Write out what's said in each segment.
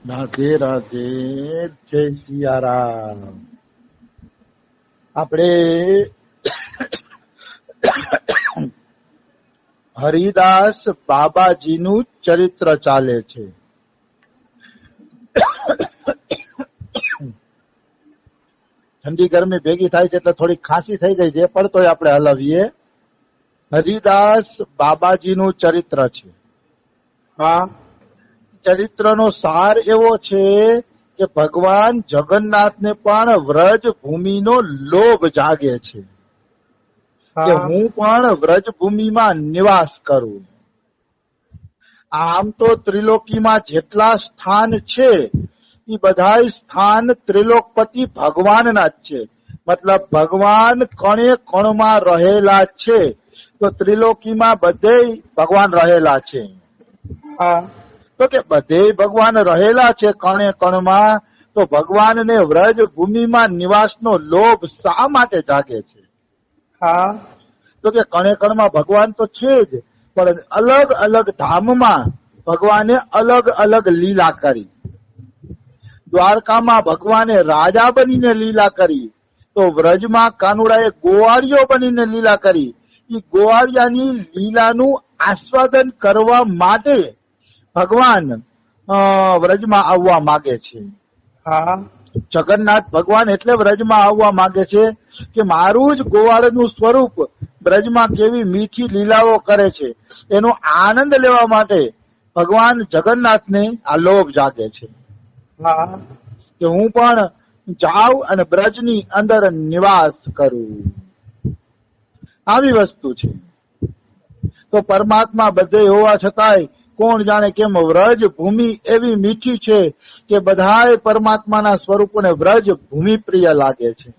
રાધે રાધે, જય સિયારામ. આપણે હરિદાસ બાબાજીનું ચરિત્ર ચાલે છે. ઠંડી ગરમી ભેગી થાય છે એટલે થોડી ખાંસી થઈ ગઈ છે, પણ તોય આપણે હલાવીએ. હરિદાસ બાબાજીનું ચરિત્ર છે. હા, ચરિત્રનો સાર એવો છે કે ભગવાન જગન્નાથને પણ વ્રજ ભૂમિનો લોભ જાગે છે કે હું પણ વ્રજ ભૂમિમાં નિવાસ કરું. આમ તો ત્રિલોકીમાં જેટલા સ્થાન છે એ બધા સ્થાન ત્રિલોકપતિ ભગવાનના જ છે. મતલબ ભગવાન કણે કણમાં રહેલા છે, તો ત્રિલોકીમાં બધે ભગવાન રહેલા છે. હા, તો કે બધે ભગવાન રહેલા છે કણે કણમાં, તો ભગવાનને વ્રજ ભૂમિમાં નિવાસનો લોભ શા માટે જાગે છે? હા, તો કે કણે કણમાં ભગવાન તો છે જ, પણ અલગ અલગ ધામમાં ભગવાને અલગ અલગ લીલા કરી. દ્વારકામાં ભગવાને રાજા બનીને લીલા કરી, તો વ્રજમાં કાનુડાએ ગોવાળિયો બનીને લીલા કરી. એ ગોવાળિયાની લીલાનું આસ્વાદન કરવા માટે ભગવાન વ્રજમાં આવવા માંગે છે. હા, જગન્નાથ ભગવાન એટલે વ્રજમાં આવવા માંગે છે કે મારું જ ગોવાળનું સ્વરૂપ વ્રજમાં કેવી મીઠી લીલાઓ કરે છે એનો આનંદ લેવા માટે ભગવાન જગન્નાથને આ લોભ જાગે છે હા, કે હું પણ જાઉં અને બ્રજની અંદર નિવાસ કરું. આવી વસ્તુ છે. તો પરમાત્મા બધે હોવા છતાંય કોણ જાણે કેમ વ્રજ ભૂમિ એવી મીઠી છે કે બધાય પરમાત્માના સ્વરૂપોને વ્રજ ભૂમિ પ્રિય લાગે છે.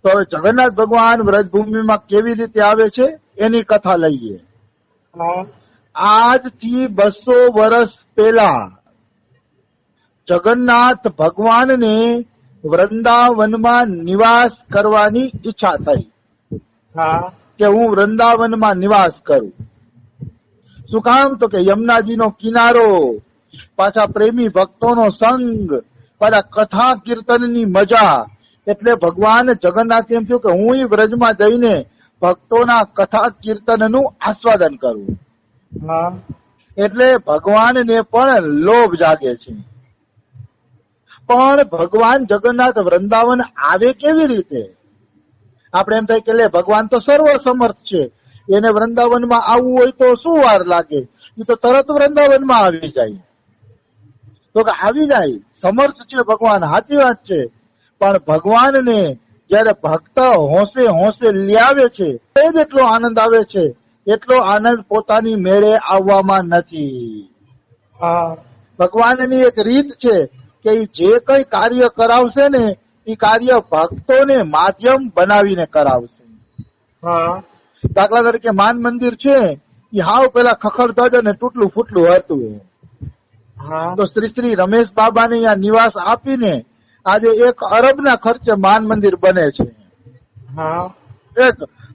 તો હવે જગન્નાથ ભગવાન વ્રજ ભૂમિમાં કેવી રીતે આવે છે એની કથા લઈએ. હા, આજથી 200 વર્ષ પહેલા જગન્નાથ ભગવાનને વૃંદાવનમાં નિવાસ કરવાની ઈચ્છા થઈ હા, કે હું વૃંદાવનમાં નિવાસ કરું. શું કામ? તો કે યમુનાજીનો કિનારો, પાછા પ્રેમી ભક્તોનો સંગ, પાછા કથા કીર્તનની મજા. એટલે ભગવાન જગન્નાથ એમ થયું કે હું વ્રજમાં જઈને ભક્તોના કથા કીર્તનનું આસ્વાદન કરું. હા, એટલે ભગવાનને પણ લોભ જાગે છે. પણ ભગવાન જગન્નાથ વૃંદાવન આવે કેવી રીતે? આપણે એમ થાય કે લે ભગવાન તો સર્વ સમર્થ છે, એને વૃંદાવનમાં આવવું હોય તો શું વાર લાગે, એ તો તરત વૃંદાવનમાં આવી જાય. તો કે આવી જાય, સમર્થ છે ભગવાન, સાચી વાત છે. પણ ભગવાનને જયારે ભક્ત હોંશે હોંશે લાવે છે એ જ એટલો આનંદ આવે છે, એટલો આનંદ પોતાની મેળે આવવામાં નથી. હા, ભગવાનની એક રીત છે કે જે કઈ કાર્ય કરાવશે ને એ કાર્ય ભક્તોને માધ્યમ બનાવીને કરાવશે. હા, દાખલા તરીકે માન મંદિર છે એ હાવ પેલા ખખડધજ અને તૂટલું ફૂટલું હતું. હા, તો શ્રી રમેશ બાબાને અહીંયા નિવાસ આપીને આજે 1 અરબના ખર્ચે માન મંદિર બને છે. હા,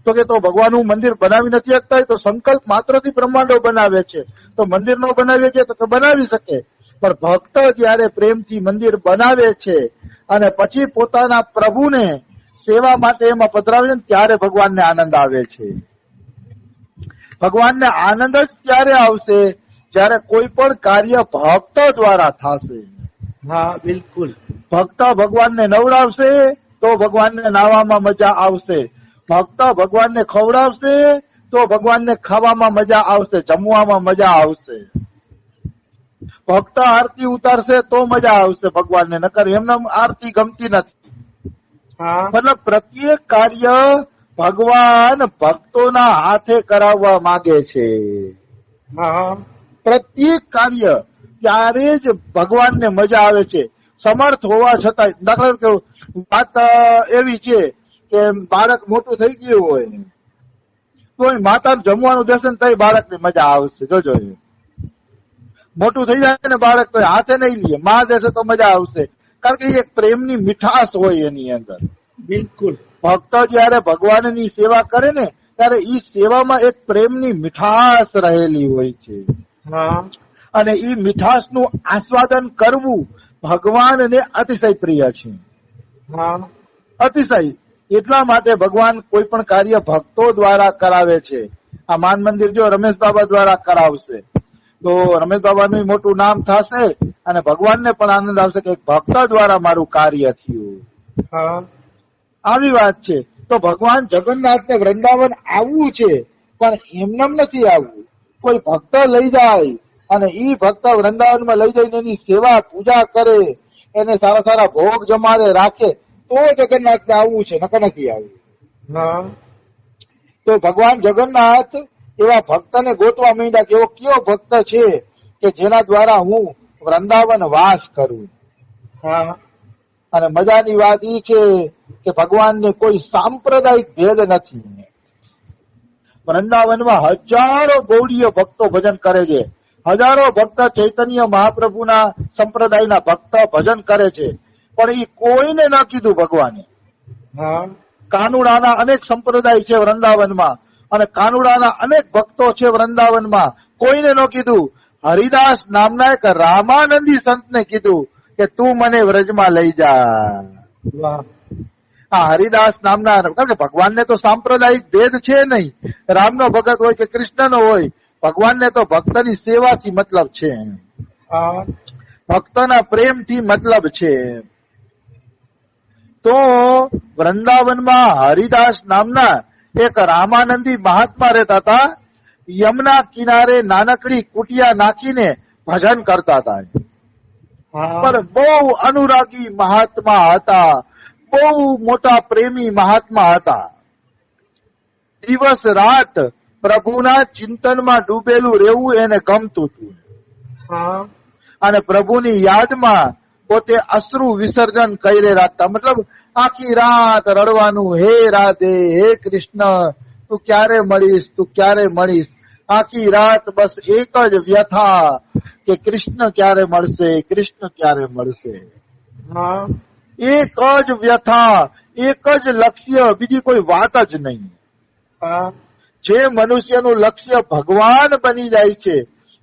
તો કે તો ભગવાનનું મંદિર બનાવી નથી શકતા, તો સંકલ્પ માત્રથી બ્રહ્માંડો બનાવે છે, તો મંદિર નો બનાવીએ છીએ તો બનાવી શકે. પણ ભક્ત જયારે પ્રેમથી મંદિર બનાવે છે અને પછી પોતાના પ્રભુને સેવા માટે એમાં પધરાવે છે ત્યારે ભગવાનને આનંદ આવે છે. ભગવાનને આનંદ જ ત્યારે આવશે જ્યારે કોઈ પણ કાર્ય ભક્ત દ્વારા થશે. હા, બિલકુલ. ભક્ત ભગવાનને નવડાવશે તો ભગવાનને નાવામાં મજા આવશે. ભક્ત ભગવાનને ખવડાવશે તો ભગવાનને ખાવામાં મજા આવશે, જમવામાં મજા આવશે. ભક્ત આરતી ઉતારશે તો મજા આવશે ભગવાનને, નકર એમને આરતી ગમતી નથી. હા, મતલબ પ્રત્યેક કાર્ય ભગવાન ભક્તોના હાથે કરાવવા માંગે છે. હા, પ્રત્યેક કાર્ય ત્યારે જ ભગવાનને મજા આવે છે. સમર્થ હોવા છતાં, દાખલા તરીકે વાત એવી છે કે બાળક મોટું થઈ ગયું હોય તો માતા જમવાનું દેશે ને તઈ બાળકને મજા આવશે. જોજો, મોટું થઈ જાય ને બાળક તો હાથે નહીં લે, માં દેશે તો મજા આવશે, કારણ કે એક પ્રેમની મીઠાશ હોય એની અંદર. બિલકુલ. ભક્ત જયારે ભગવાનની સેવા કરે ને ત્યારે ઈ સેવામાં એક પ્રેમની મીઠાશ રહેલી હોય છે. હા, અને ઈ મીઠાશનું આસ્વાદન કરવું ભગવાનને અતિશય પ્રિય છે. હા અતિશય. એટલા માટે ભગવાન કોઈ પણ કાર્ય ભક્તો દ્વારા કરાવે છે. આ માન મંદિર જો રમેશ બાબા દ્વારા કરાવશે તો રમેશ બાબાનું મોટું નામ થશે અને ભગવાનને પણ આનંદ આવશે કે એક ભક્ત દ્વારા મારું કાર્ય થયું. હા આવી વાત છે. તો ભગવાન જગન્નાથને વૃંદાવન આવવું છે, પણ એમનેમ નથી આવવું. કોઈ ભક્ત લઈ જાય અને ઈ ભક્ત વૃંદાવનમાં લઈ જઈને એની સેવા પૂજા કરે, એને સારા સારા ભોગ જમાડે રાખે, તો જગન્નાથને આવવું છે, નકર નથી આવવું. હા તો ભગવાન જગન્નાથ એવા ભક્તને ગોતવા માંડ્યા કે એવો કયો ભક્ત છે કે જેના દ્વારા હું વૃંદાવન વાસ કરું. હા અને મજાની વાત એ છે કે ભગવાનને કોઈ સાંપ્રદાયિક ભેદ નથી. વૃંદાવનમાં હજારો ગૌડીય ભક્તો ભજન કરે છે. હજારો ભક્ત ચૈતન્ય મહાપ્રભુના સંપ્રદાયના ભક્ત ભજન કરે છે, પણ એ કોઈને ન કીધું ભગવાને. હા કાનુડાના અનેક સંપ્રદાય છે વૃંદાવનમાં અને કાનુડાના અનેક ભક્તો છે વૃંદાવનમાં, કોઈને ન કીધું. હરિદાસ નામના એક રામાનંદી સંતને કીધું કે તું મને વ્રજમાં લઈ જા. વાહ આ હરિદાસ નામના, કારણ કે ભગવાનને તો સાંપ્રદાયિક ભેદ છે નહીં. રામનો ભગત હોય કે કૃષ્ણનો હોય, ભગવાનને તો ભક્તની સેવાથી મતલબ છે, હા ભક્તના પ્રેમથી મતલબ છે. તો વૃંદાવનમાં હરિદાસ નામના એક રામાનંદી મહાત્મા રહેતા હતા. યમુના કિનારે નાનકડી કુટિયા નાખીને ભજન કરતા હતા. હા પણ બહુ અનુરાગી મહાત્મા હતા, બહુ મોટા પ્રેમી મહાત્મા હતા. દિવસ રાત પ્રભુના ચિંતનમાં ડૂબેલું રહેવું એને ગમતું હતું. હા અને પ્રભુની યાદમાં પોતે અશ્રુ વિસર્જન કરી રાખતા. મતલબ આખી રાત રડવાનું, હે રાધે, હે કૃષ્ણ, તું ક્યારે મળીશ, તું ક્યારે મળીશ. આખી રાત બસ એક જ વ્યથા કે કૃષ્ણ ક્યારે મળશે, કૃષ્ણ ક્યારે મળશે. હા એક જ વ્યથા, એક જ લક્ષ્ય, બીજી કોઈ વાત જ નહીં. હા જે મનુષ્યનું લક્ષ્ય ભગવાન બની જાય છે,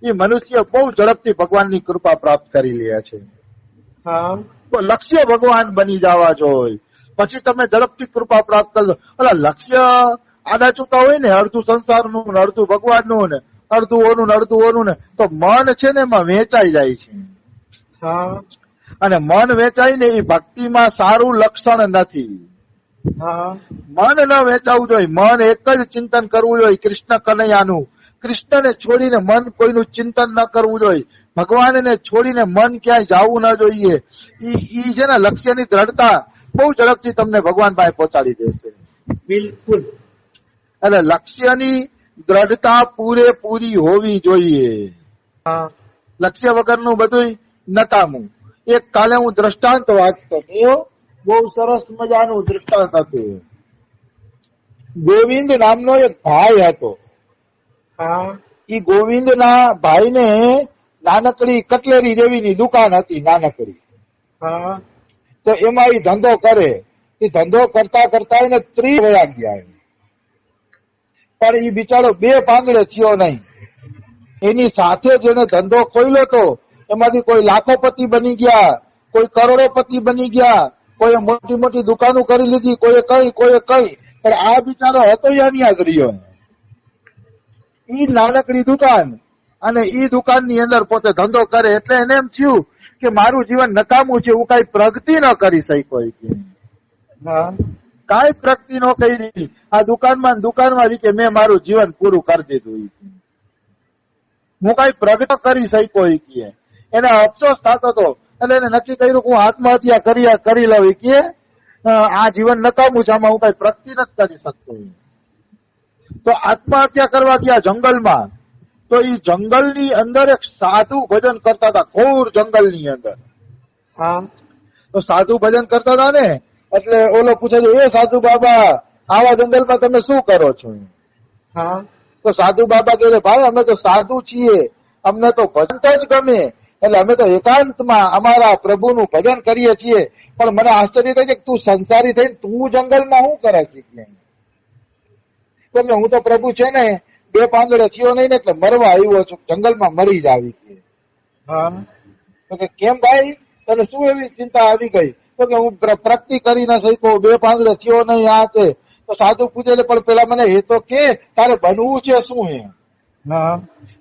એ મનુષ્ય બહુ ઝડપથી ભગવાનની કૃપા પ્રાપ્ત કરી લે છે. હા તો લક્ષ્ય ભગવાન બની જવા જોઈએ, પછી તમે ઝડપથી કૃપા પ્રાપ્ત કરજો. એટલે લક્ષ્ય આડા ચૂકા હોય ને, અડધું સંસારનું ને અડધું ભગવાનનું ને અડધું ઓનું ને અડધું ઓનું ને, તો મન છે ને એમાં વેચાઈ જાય છે. હા અને મન વેચાય ને એ ભક્તિમાં સારું લક્ષણ નથી. હા મન ન વેચાવું જોઈએ. મન એક જ ચિંતન કરવું જોઈએ, કૃષ્ણ કનૈયાનું. કૃષ્ણને છોડીને મન કોઈનું ચિંતન ન કરવું જોઈએ. ભગવાનને છોડીને મન ક્યાંય જવું ન જોઈએ. ઈ છે ને લક્ષ્યની દ્રઢતા બહુ ઝડપથી તમને ભગવાન પાસે પહોંચાડી દેશે. બિલકુલ. એટલે લક્ષ્યની દ્રઢતા પૂરેપૂરી હોવી જોઈએ. હા લક્ષ્ય વગરનું બધું નકામું. એક કાલે હું દ્રષ્ટાંત વાંચતો હતો, બહુ સરસ મજાનું દ્રષ્ટાંત હતું. ગોવિંદ નામનો એક ભાઈ હતો. હા ઈ ગોવિંદના ભાઈને નાનકડી કટલેરી જેવીની દુકાન હતી, નાનકડી. હા તો એમાં એ ધંધો કરે. એ ધંધો કરતા કરતા એને 30 વયા ગયા. પણ એ બિચારો 2 પાંદડે થયો નહીં. એની સાથે જેને ધંધો ખોલ્યો હતો એમાંથી કોઈ લાખોપતિ બની ગયા, કોઈ કરોડોપતિ બની ગયા, કોઈ મોટી મોટી દુકાનો કરી લીધી, કોઈએ કઈ પણ આ બિચારો હતો યાદ રહ્યો. ઈ નાનકડી દુકાન અને ઈ દુકાનની અંદર પોતે ધંધો કરે, એટલે એને એમ થયું કે મારું જીવન નકામું છે, હું કઈ પ્રગતિ ન કરી શક્યો. હા કઈ પ્રગતિ ન કરી. આ દુકાનમાં કે મેં મારું જીવન પૂરું કરી દીધું, હું કઈ પ્રગતિ કરી શક્યો. એને અફસોસ થતો હતો. એટલે એને નક્કી કર્યું કે હું આત્મહત્યા કરી લઉં કે આ જીવન નકામું છે, આમાં હું કઈ પ્રગતિ નથી કરી શકતો. તો આત્મહત્યા કરવા ગયા જંગલમાં. તો એ જંગલની અંદર એક સાધુ ભજન કરતા હતા, ઘોર જંગલની અંદર. હા તો સાધુ ભજન કરતા હતા ને, એટલે ઓલો પૂછે છે, એ સાધુ બાબા આવા જંગલમાં તમે શું કરો છો? હા તો સાધુ બાબા કહે, ભાઈ અમે તો સાધુ છીએ, અમને તો ભજન જ ગમે, એટલે અમે તો એકાંતમાં અમારા પ્રભુનું ભજન કરીએ છીએ. પણ મને આશ્ચર્ય થાય છે કે તું સંસારી થઈને તું જંગલમાં શું કરે છે? હું તો પ્રભુ છે ને 2 પાંદડે થયો નહીં ને, એટલે મરવા આવ્યો છું, જંગલમાં મરી જ આવી. હા તો કે કેમ ભાઈ તને શું એવી ચિંતા આવી ગઈ? તો કે હું પ્રગતિ કરી ન શક્યો, 2 પાંદડે થયો નહીં આ તે. તો સાધુ પૂછે લે પણ પેલા મને એ તો કે તારે બનવું છે શું? હે હા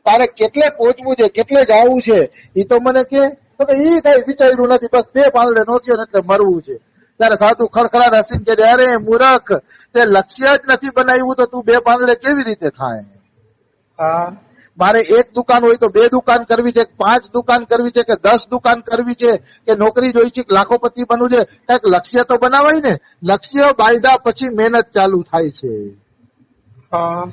તારે કેટલે પહોંચવું છે, કેટલે જવું છે એ તો મને કે. તો કે ઈ કઈ વિચાર્યું નથી, બસ 2 પાંદડે નો થયો ને એટલે મરવું છે. ત્યારે સાધુ ખડખડાટ હસીને કે અરે મૂર્ખ, તે લક્ષ્ય જ નથી બનાવ્યું તો તું 2 પાંદડે કેવી રીતે થાય? હા મારે 1 દુકાન હોય તો 2 દુકાન કરવી છે, 5 દુકાન કરવી છે, કે 10 દુકાન કરવી છે, કે નોકરી જોઈ છે, કે લાખોપતિ બનવું છે? કઈક લક્ષ્ય તો બનાવાય ને. લક્ષ્ય બાંધ્યા પછી મહેનત ચાલુ થાય છે. હા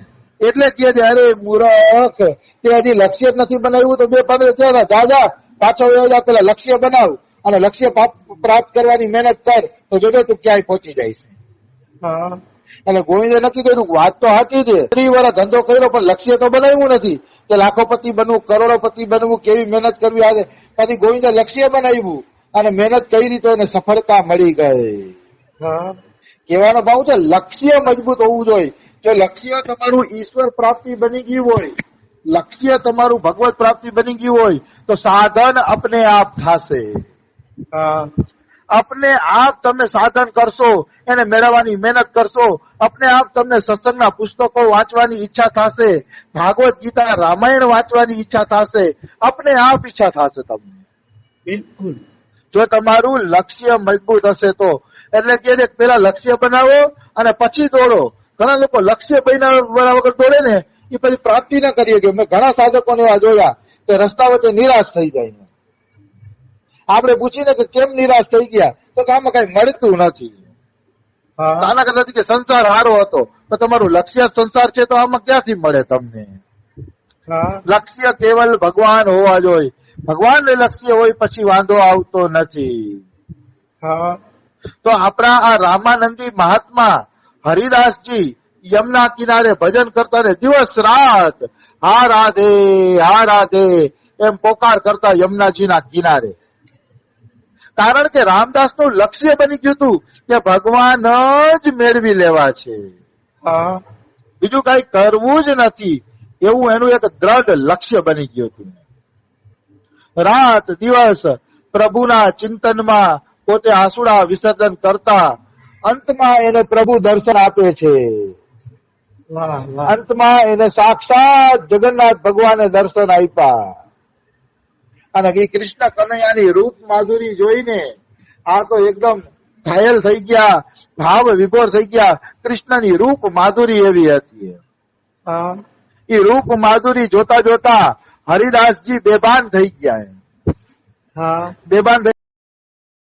એટલે કે અરે મૂર્ખ, તે હજી લક્ષ્ય જ નથી બનાવ્યું તો 2 પાંદડે થયા જા જા પાછો જા, પેલા લક્ષ્ય બનાવ અને લક્ષ્ય પ્રાપ્ત કરવાની મહેનત કર તો જોજો તું ક્યાંય પહોંચી જાય છે. હા એટલે ગોવિંદે નક્કી કર્યું, વાત તો સાચી છે, 30 વર્ષ ધંધો કર્યો પણ લક્ષ્ય તો બનાવ્યું નથી કે લાખોપતિ બનવું, કરોડોપતિ બનવું, કેવી મહેનત કરવી આવે. પછી ગોવિંદે લક્ષ્ય બનાવ્યું અને મહેનત કરી તો એને સફળતા મળી ગઈ. હા કહેવાનો ભાવ છે લક્ષ્ય મજબૂત હોવું જોઈએ. જો લક્ષ્ય તમારું ઈશ્વર પ્રાપ્તિ બની ગયું હોય, લક્ષ્ય તમારું ભગવત પ્રાપ્તિ બની ગયું હોય તો સાધન અપને આપ થશે. હા अपने आप તમે સાધન કરશો, એને મેળવવાની મહેનત કરશો, अपने आप તમને સત્સંગના પુસ્તકો વાંચવાની ઈચ્છા થશે, ભાગવત ગીતા રામાયણ વાંચવાની ઈચ્છા થશે, अपने आप ઈચ્છા થશે તમને. બિલકુલ. જો તમારું લક્ષ્ય મજબૂત હશે તો. એટલે કે પેલા લક્ષ્ય બનાવો અને પછી દોડો. ઘણા લોકો લક્ષ્ય બનાવ્યા વગર દોડે ને એ પછી પ્રાપ્તિ ન કરી શકે. મેં ઘણા સાધકોને એવા જોયા કે રસ્તા વચ્ચે નિરાશ થઈ જાય. આપણે પૂછીને કે કેમ નિરાશ થઈ ગયા, તો કે આમાં કઈ મળતું નથી. હા આના કરતા નથી કે સંસાર સારો હતો, તો તમારું લક્ષ્ય સંસાર છે તો આમાં ક્યાંથી મળે તમને? હા લક્ષ્ય કેવલ ભગવાન હોવા જોઈએ. ભગવાનને લક્ષ્ય હોય પછી વાંધો આવતો નથી. હા તો આપણા આ રામાનંદી મહાત્મા હરિદાસજી યમુના કિનારે ભજન કરતા ને દિવસ રાત હા રાધે એમ પોકાર કરતા યમુનાજીના કિનારે. કારણ કે રામદાસનું લક્ષ્ય બની ગયું હતું કે ભગવાન જ મેળવી લેવા છે, હા બીજું કઈ કરવું જ નથી, એવું એનું એક દ્રઢ લક્ષ્ય બની ગયું હતું. રાત દિવસ પ્રભુના ચિંતનમાં પોતે આંસુડા વિસર્જન કરતા. અંતમાં એને પ્રભુ દર્શન આપે છે. વાહ વાહ. અંતમાં એને સાક્ષાત જગન્નાથ ભગવાને દર્શન આપ્યા. અને એ કૃષ્ણ કનૈયાની રૂપ માધુરી જોઈને આ તો એકદમ ઘાયલ થઈ ગયા, ભાવ વિભોર થઈ ગયા. કૃષ્ણની રૂપ માધુરી એવી હતી. હા એ રૂપ માધુરી જોતા જોતા હરિદાસજી બેભાન થઈ ગયા. હા બેભાન